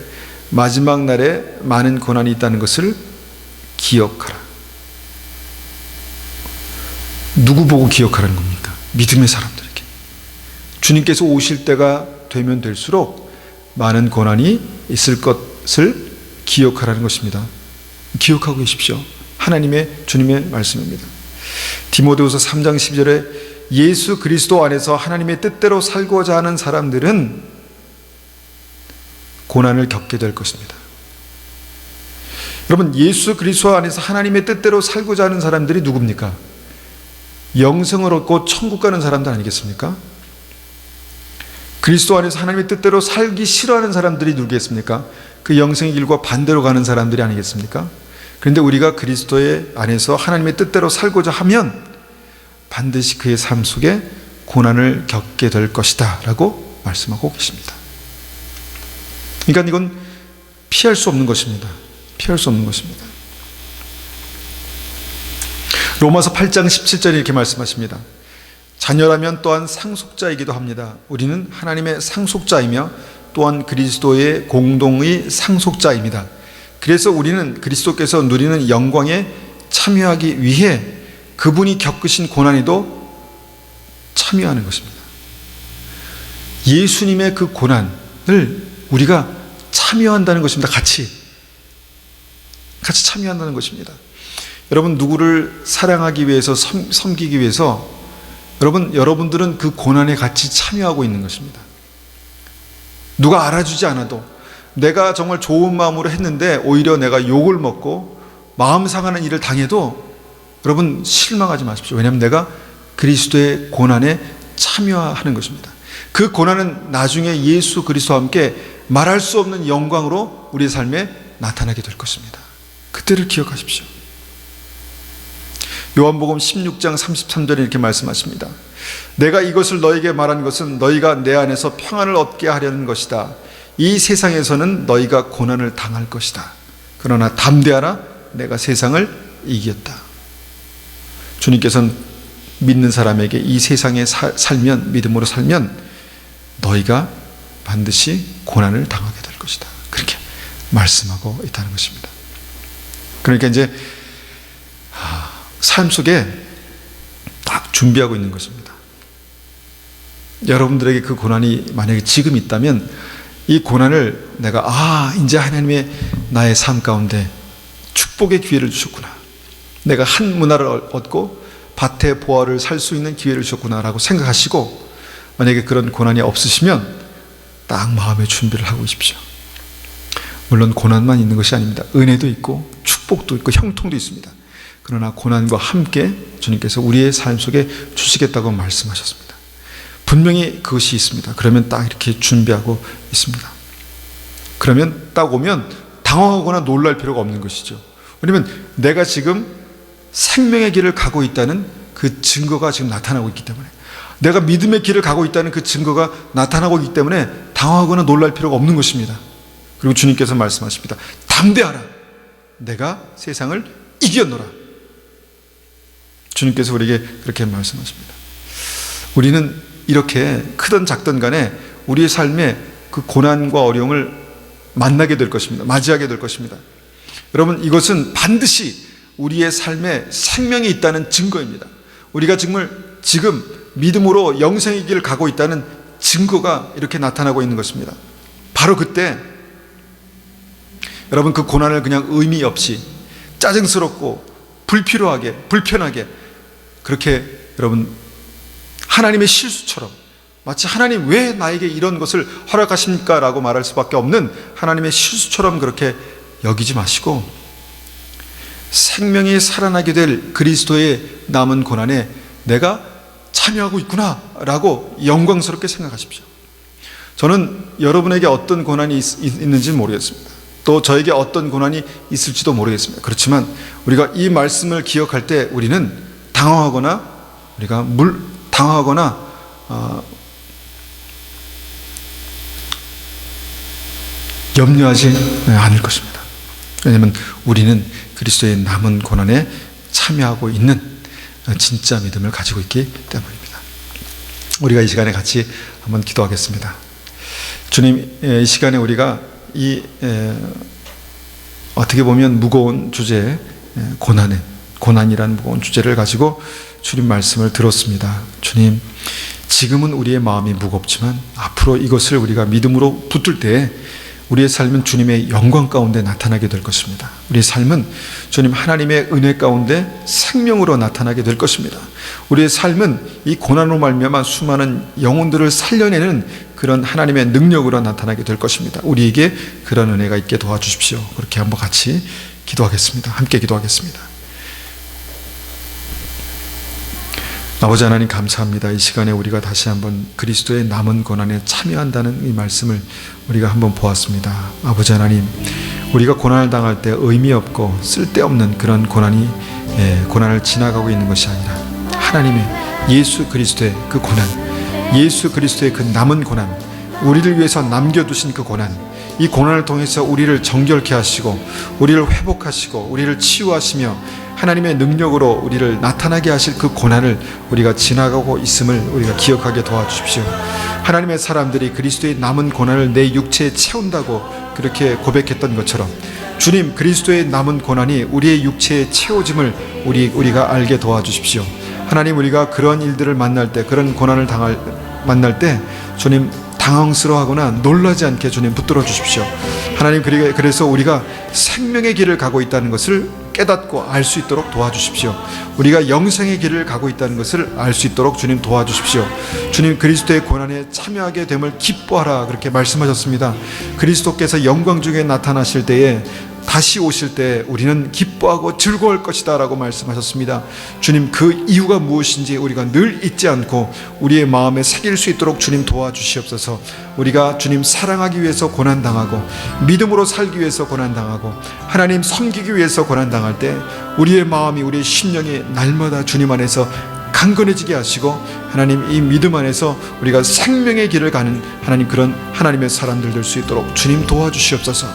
마지막 날에 많은 고난이 있다는 것을 기억하라. 누구 보고 기억하라는 겁니까? 믿음의 사람들에게. 주님께서 오실 때가 되면 될수록 많은 고난이 있을 것을 기억하라는 것입니다. 기억하고 계십시오. 주님의 말씀입니다. 디모데후서 3장 12절에 예수 그리스도 안에서 하나님의 뜻대로 살고자 하는 사람들은 고난을 겪게 될 것입니다. 여러분, 예수 그리스도 안에서 하나님의 뜻대로 살고자 하는 사람들이 누굽니까? 영생을 얻고 천국 가는 사람들 아니겠습니까? 그리스도 안에서 하나님의 뜻대로 살기 싫어하는 사람들이 누구겠습니까? 그 영생의 길과 반대로 가는 사람들이 아니겠습니까? 그런데 우리가 그리스도의 안에서 하나님의 뜻대로 살고자 하면 반드시 그의 삶 속에 고난을 겪게 될 것이다 라고 말씀하고 계십니다. 그러니까 이건 피할 수 없는 것입니다. 피할 수 없는 것입니다. 로마서 8장 17절에 이렇게 말씀하십니다. 자녀라면 또한 상속자이기도 합니다. 우리는 하나님의 상속자이며 또한 그리스도의 공동의 상속자입니다. 그래서 우리는 그리스도께서 누리는 영광에 참여하기 위해 그분이 겪으신 고난에도 참여하는 것입니다. 예수님의 그 고난을 우리가 참여한다는 것입니다. 같이 참여한다는 것입니다. 여러분, 누구를 사랑하기 위해서 섬기기 위해서 여러분들은 그 고난에 같이 참여하고 있는 것입니다. 누가 알아주지 않아도 내가 정말 좋은 마음으로 했는데 오히려 내가 욕을 먹고 마음 상하는 일을 당해도 여러분 실망하지 마십시오. 왜냐하면 내가 그리스도의 고난에 참여하는 것입니다. 그 고난은 나중에 예수 그리스도와 함께 말할 수 없는 영광으로 우리의 삶에 나타나게 될 것입니다. 그때를 기억하십시오. 요한복음 16장 33절에 이렇게 말씀하십니다. 내가 이것을 너에게 말한 것은 너희가 내 안에서 평안을 얻게 하려는 것이다. 이 세상에서는 너희가 고난을 당할 것이다. 그러나 담대하라. 내가 세상을 이겼다. 주님께서는 믿는 사람에게 이 세상에 살면, 믿음으로 살면 너희가 반드시 고난을 당하게 될 것이다. 그렇게 말씀하고 있다는 것입니다. 그러니까 이제 삶 속에 딱 준비하고 있는 것입니다. 여러분들에게 그 고난이 만약에 지금 있다면 이 고난을 내가 이제 하나님의 나의 삶 가운데 축복의 기회를 주셨구나. 내가 한 문화를 얻고 밭의 보화를 살 수 있는 기회를 주셨구나 라고 생각하시고, 만약에 그런 고난이 없으시면 딱 마음의 준비를 하고 계십시오. 물론 고난만 있는 것이 아닙니다. 은혜도 있고 축복도 있고 형통도 있습니다. 그러나 고난과 함께 주님께서 우리의 삶 속에 주시겠다고 말씀하셨습니다. 분명히 그것이 있습니다. 그러면 딱 이렇게 준비하고 있습니다. 그러면 딱 오면 당황하거나 놀랄 필요가 없는 것이죠. 왜냐하면 내가 지금 생명의 길을 가고 있다는 그 증거가 지금 나타나고 있기 때문에, 내가 믿음의 길을 가고 있다는 그 증거가 나타나고 있기 때문에 당황하거나 놀랄 필요가 없는 것입니다. 그리고 주님께서 말씀하십니다. 담대하라. 내가 세상을 이겼노라. 주님께서 우리에게 그렇게 말씀하십니다. 우리는 이렇게 크든 작든 간에 우리의 삶에 그 고난과 어려움을 만나게 될 것입니다. 맞이하게 될 것입니다. 여러분, 이것은 반드시 우리의 삶에 생명이 있다는 증거입니다. 우리가 정말 지금 믿음으로 영생의 길을 가고 있다는 증거가 이렇게 나타나고 있는 것입니다. 바로 그때 여러분, 그 고난을 그냥 의미 없이 짜증스럽고 불필요하게 불편하게 그렇게 여러분 하나님의 실수처럼, 마치 하나님 왜 나에게 이런 것을 허락하십니까? 라고 말할 수밖에 없는 하나님의 실수처럼 그렇게 여기지 마시고, 생명이 살아나게 될 그리스도의 남은 고난에 내가 참여하고 있구나 라고 영광스럽게 생각하십시오. 저는 여러분에게 어떤 고난이 있는지 모르겠습니다. 또 저에게 어떤 고난이 있을지도 모르겠습니다. 그렇지만 우리가 이 말씀을 기억할 때 우리는 당황하거나 염려하지 않을 것입니다. 왜냐하면 우리는 그리스도의 남은 고난에 참여하고 있는 진짜 믿음을 가지고 있기 때문입니다. 우리가 이 시간에 같이 한번 기도하겠습니다. 주님, 이 시간에 우리가 어떻게 보면 무거운 주제, 고난이라는 무거운 주제를 가지고 주님 말씀을 들었습니다. 주님, 지금은 우리의 마음이 무겁지만 앞으로 이것을 우리가 믿음으로 붙들 때에 우리의 삶은 주님의 영광 가운데 나타나게 될 것입니다. 우리의 삶은 주님 하나님의 은혜 가운데 생명으로 나타나게 될 것입니다. 우리의 삶은 이 고난으로 말미암아 수많은 영혼들을 살려내는 그런 하나님의 능력으로 나타나게 될 것입니다. 우리에게 그런 은혜가 있게 도와주십시오. 그렇게 한번 같이 기도하겠습니다. 함께 기도하겠습니다. 아버지 하나님, 감사합니다. 이 시간에 우리가 다시 한번 그리스도의 남은 고난에 참여한다는 이 말씀을 우리가 한번 보았습니다. 아버지 하나님, 우리가 고난을 당할 때 의미 없고 쓸데없는 그런 고난을 지나가고 있는 것이 아니라 하나님의 예수 그리스도의 그 고난, 예수 그리스도의 그 남은 고난, 우리를 위해서 남겨두신 그 고난, 이 고난을 통해서 우리를 정결케 하시고 우리를 회복하시고 우리를 치유하시며 하나님의 능력으로 우리를 나타나게 하실 그 고난을 우리가 지나가고 있음을 우리가 기억하게 도와주십시오. 하나님의 사람들이 그리스도의 남은 고난을 내 육체에 채운다고 그렇게 고백했던 것처럼 주님, 그리스도의 남은 고난이 우리의 육체에 채워짐을 우리가 알게 도와주십시오. 하나님, 우리가 그런 일들을 만날 때, 그런 고난을 만날 때 주님, 당황스러워하거나 놀라지 않게 주님 붙들어 주십시오. 하나님, 그래서 우리가 생명의 길을 가고 있다는 것을 깨닫고 알 수 있도록 도와주십시오. 우리가 영생의 길을 가고 있다는 것을 알 수 있도록 주님 도와주십시오. 주님, 그리스도의 고난에 참여하게 됨을 기뻐하라 그렇게 말씀하셨습니다. 그리스도께서 영광 중에 나타나실 때에 다시 오실 때 우리는 기뻐하고 즐거울 것이다 라고 말씀하셨습니다. 주님, 그 이유가 무엇인지 우리가 늘 잊지 않고 우리의 마음에 새길 수 있도록 주님 도와주시옵소서. 우리가 주님 사랑하기 위해서 고난당하고 믿음으로 살기 위해서 고난당하고 하나님 섬기기 위해서 고난당할 때 우리의 마음이, 우리의 심령이 날마다 주님 안에서 강건해지게 하시고 하나님, 이 믿음 안에서 우리가 생명의 길을 가는 하나님, 그런 하나님의 사람들 될 수 있도록 주님 도와주시옵소서.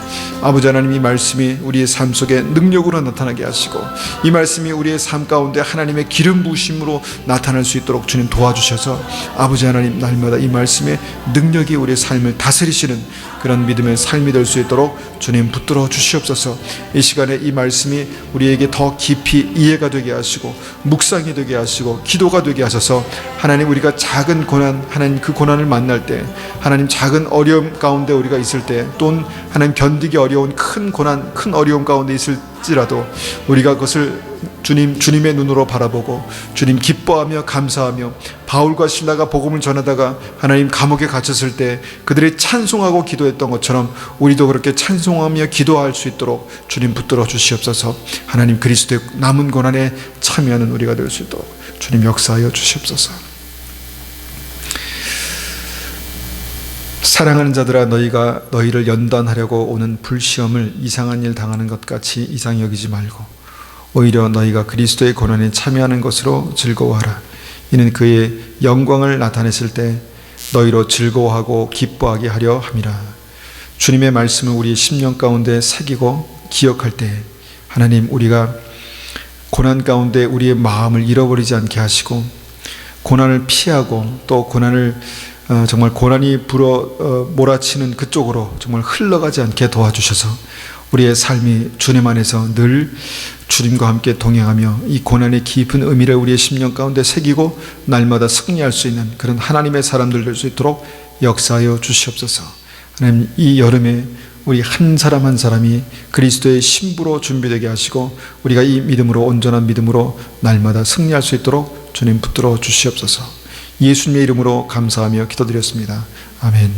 아버지 하나님, 이 말씀이 우리의 삶 속에 능력으로 나타나게 하시고 이 말씀이 우리의 삶 가운데 하나님의 기름 부으심으로 나타날 수 있도록 주님 도와주셔서 아버지 하나님, 날마다 이 말씀의 능력이 우리의 삶을 다스리시는 그런 믿음의 삶이 될 수 있도록 주님 붙들어 주시옵소서. 이 시간에 이 말씀이 우리에게 더 깊이 이해가 되게 하시고 묵상이 되게 하시고 기도가 되게 하셔서 하나님, 우리가 작은 고난, 하나님 그 고난을 만날 때, 하나님 작은 어려움 가운데 우리가 있을 때, 또는 하나님 견디기 어려운 큰 고난, 큰 어려움 가운데 있을지라도 우리가 그것을 주님의 눈으로 바라보고 주님 기뻐하며 감사하며, 바울과 실라가 복음을 전하다가 하나님 감옥에 갇혔을 때 그들이 찬송하고 기도했던 것처럼 우리도 그렇게 찬송하며 기도할 수 있도록 주님 붙들어 주시옵소서. 하나님, 그리스도의 남은 고난에 참여하는 우리가 될 수 있도록 주님 역사하여 주시옵소서. 사랑하는 자들아, 너희를 연단하려고 오는 불시험을 이상한 일 당하는 것 같이 이상히 여기지 말고 오히려 너희가 그리스도의 고난에 참여하는 것으로 즐거워하라. 이는 그의 영광을 나타냈을 때 너희로 즐거워하고 기뻐하게 하려 함이라. 주님의 말씀을 우리의 심령 가운데 새기고 기억할 때 하나님, 우리가 고난 가운데 우리의 마음을 잃어버리지 않게 하시고 고난을 피하고 또 고난을 정말 고난이 몰아치는 그쪽으로 정말 흘러가지 않게 도와주셔서 우리의 삶이 주님 안에서 늘 주님과 함께 동행하며 이 고난의 깊은 의미를 우리의 심령 가운데 새기고 날마다 승리할 수 있는 그런 하나님의 사람들 될 수 있도록 역사하여 주시옵소서. 하나님, 이 여름에 우리 한 사람 한 사람이 그리스도의 신부로 준비되게 하시고 우리가 이 믿음으로, 온전한 믿음으로 날마다 승리할 수 있도록 주님 붙들어 주시옵소서. 예수님의 이름으로 감사하며 기도드렸습니다. 아멘.